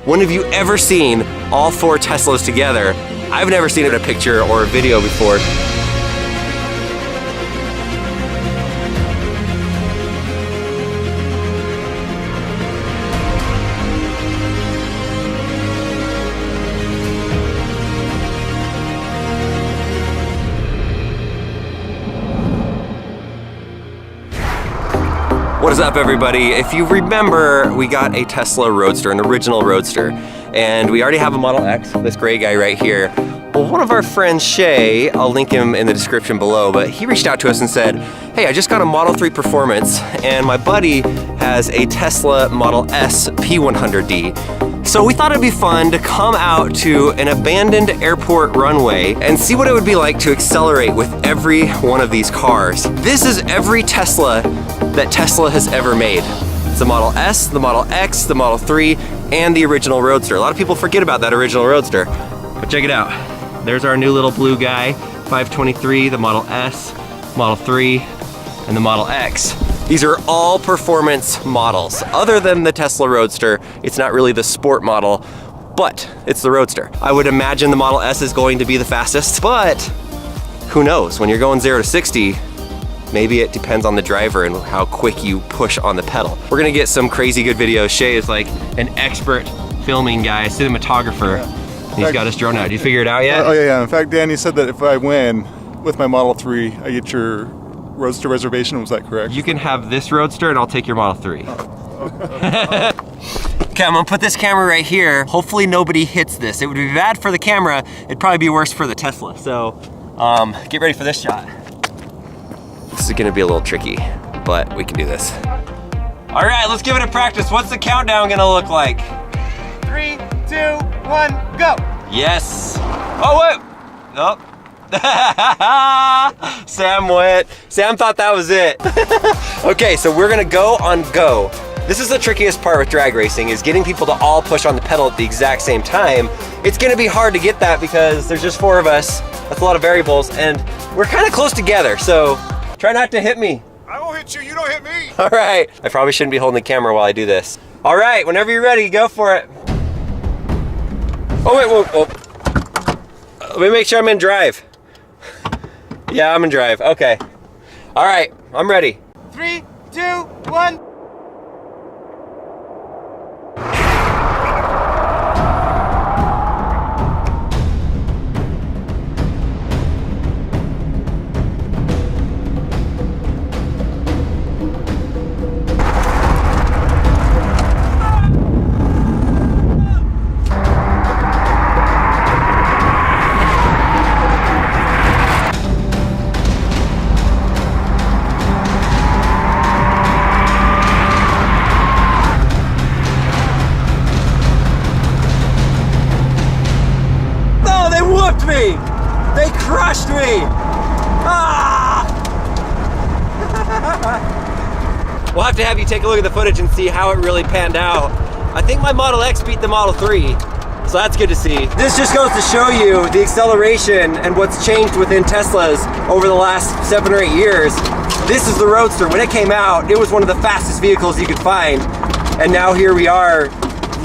When have you ever seen all 4 Teslas together? I've never seen it in a picture or a video before. What is up, everybody? If you remember, we got a Tesla Roadster, an original Roadster, and we already have a Model X, this gray guy right here. Well, one of our friends, Shay, I'll link him in the description below, but he reached out to us and said, hey, I just got a Model 3 Performance, and my buddy has a Tesla Model S P100D. So we thought it'd be fun to come out to an abandoned airport runway and see what it would be like to accelerate with every one of these cars. This is every Tesla that Tesla has ever made. It's the Model S, the Model X, the Model 3, and the original Roadster. A lot of people forget about that original Roadster, but check it out. There's our new little blue guy, 523, the Model S, Model 3, and the Model X. These are all performance models. Other than the Tesla Roadster, it's not really the sport model, but it's the Roadster. I would imagine the Model S is going to be the fastest, but who knows? When you're going 0 to 60, maybe it depends on the driver and how quick you push on the pedal. We're gonna get some crazy good videos. Shay is like an expert filming guy, cinematographer. Yeah. He's got his drone out. Did you figure it out yet? Oh yeah. In fact, Danny said that if I win with my Model 3, I get your Roadster reservation. Was that correct? You can have this Roadster and I'll take your Model 3. Okay, I'm gonna put this camera right here. Hopefully nobody hits this. It would be bad for the camera. It'd probably be worse for the Tesla. So get ready for this shot. This is gonna be a little tricky, but we can do this. All right, let's give it a practice. What's the countdown gonna look like? 3, 2, 1, go! Yes. Oh, wait. Oh. Sam went. Sam thought that was it. Okay, so we're gonna go on go. This is the trickiest part with drag racing, is getting people to all push on the pedal at the exact same time. It's gonna be hard to get that because there's just 4 of us. That's a lot of variables, and we're kind of close together, so try not to hit me. I won't hit you, you don't hit me. All right, I probably shouldn't be holding the camera while I do this. All right, whenever you're ready, go for it. Oh wait, whoa. Let me make sure I'm in drive. Yeah, I'm in drive, okay. All right, I'm ready. 3, 2, 1. Me! They crushed me! Ah! We'll have to have you take a look at the footage and see how it really panned out. I think my Model X beat the Model 3, so that's good to see. This just goes to show you the acceleration and what's changed within Teslas over the last 7 or 8 years. This is the Roadster. When it came out, it was one of the fastest vehicles you could find, and now here we are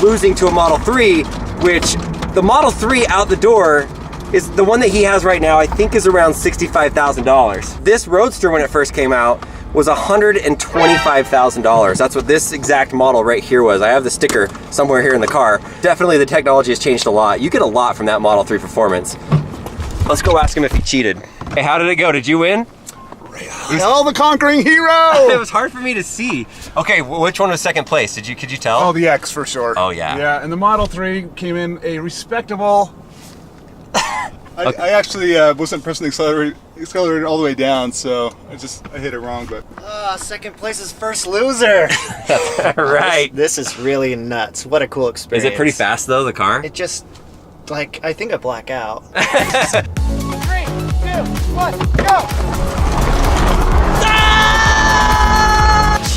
losing to a Model 3, which the Model 3 out the door is the one that he has right now, I think is around $65,000. This Roadster, when it first came out, was $125,000. That's what this exact model right here was. I have the sticker somewhere here in the car. Definitely the technology has changed a lot. You get a lot from that Model 3 Performance. Let's go ask him if he cheated. Hey, how did it go? Did you win? Hell, the conquering hero! It was hard for me to see. Okay, which one was second place? Could you tell? Oh, the X for sure. Oh yeah. Yeah, and the Model 3 came in a respectable. I actually wasn't pressing the accelerator all the way down, so I hit it wrong, but. Second place is first loser. Right. This is really nuts. What a cool experience. Is it pretty fast though, the car? It just, like, I think I black out. 3, 2, 1, go!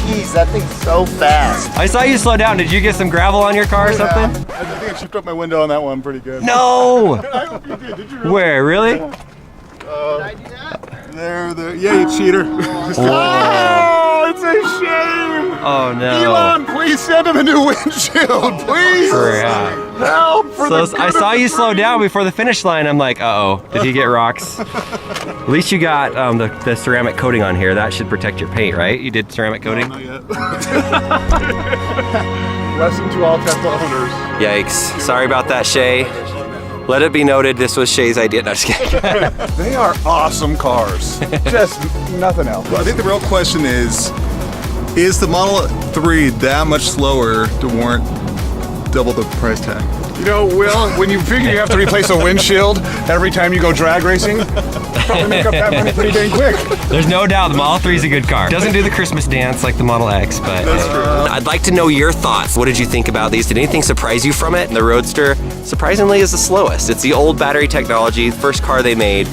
Jeez, that thing's so fast. I saw you slow down. Did you get some gravel on your car or something? I think I chipped up my window on that one pretty good. No! I hope you did. Did you really? Where, really? Did I do that? There. Yeah, you cheater. Oh, it's a shame. Oh, no. Elon, please send him a new windshield, please. Crap. So I saw you slow down before the finish line. I'm like, uh-oh, did he get rocks? At least you got the ceramic coating on here. That should protect your paint, right? You did ceramic coating? Not yet. Lesson to all Tesla owners. Yikes. Sorry about that, Shay. Let it be noted, this was Shay's idea. No, just kidding. They are awesome cars. Just nothing else. Well, I think the real question is the Model 3 that much slower to warrant double the price tag? You know, Will, when you figure you have to replace a windshield every time you go drag racing, probably make up that money pretty dang quick. There's no doubt the Model 3 is a good car. Doesn't do the Christmas dance like the Model X, but That's true. I'd like to know your thoughts. What did you think about these? Did anything surprise you from it? The Roadster, surprisingly, is the slowest. It's the old battery technology, first car they made.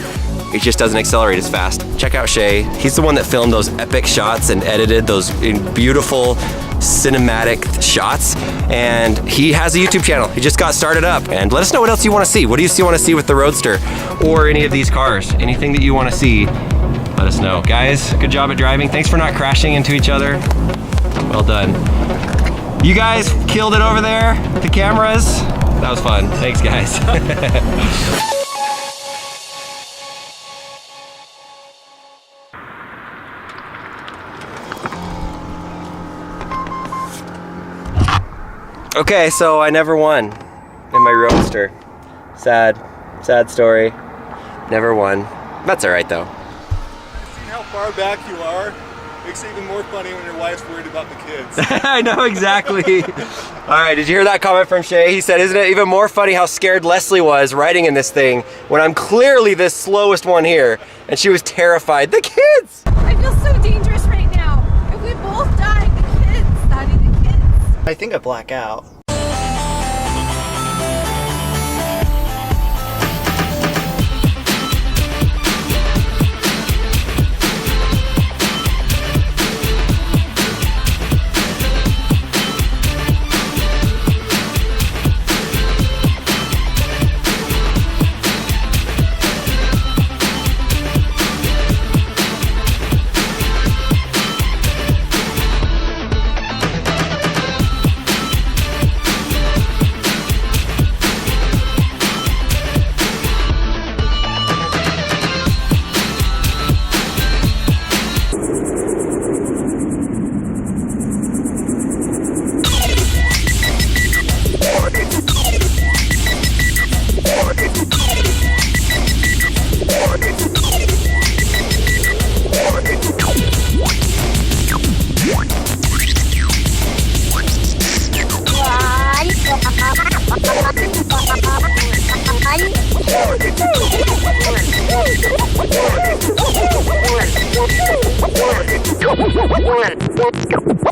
It just doesn't accelerate as fast. Check out Shay. He's the one that filmed those epic shots and edited those beautiful cinematic shots, and he has a YouTube channel. He just got started up. And let us know what else you want to see. What do you want to see with the Roadster or any of these cars? Anything that you want to see, let us know. Guys, good job at driving. Thanks for not crashing into each other. Well done. You guys killed it over there. The cameras. That was fun. Thanks, guys. Okay, so I never won in my Roadster. Sad story. Never won. That's all right though. Seeing how far back you are makes it even more funny when your wife's worried about the kids. I know exactly. All right, did you hear that comment from Shay? He said, isn't it even more funny how scared Leslie was riding in this thing when I'm clearly the slowest one here, and she was terrified. The kids! I feel so dangerous right now. If we both die, the kids, Daddy, the kids. I think I black out.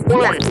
One.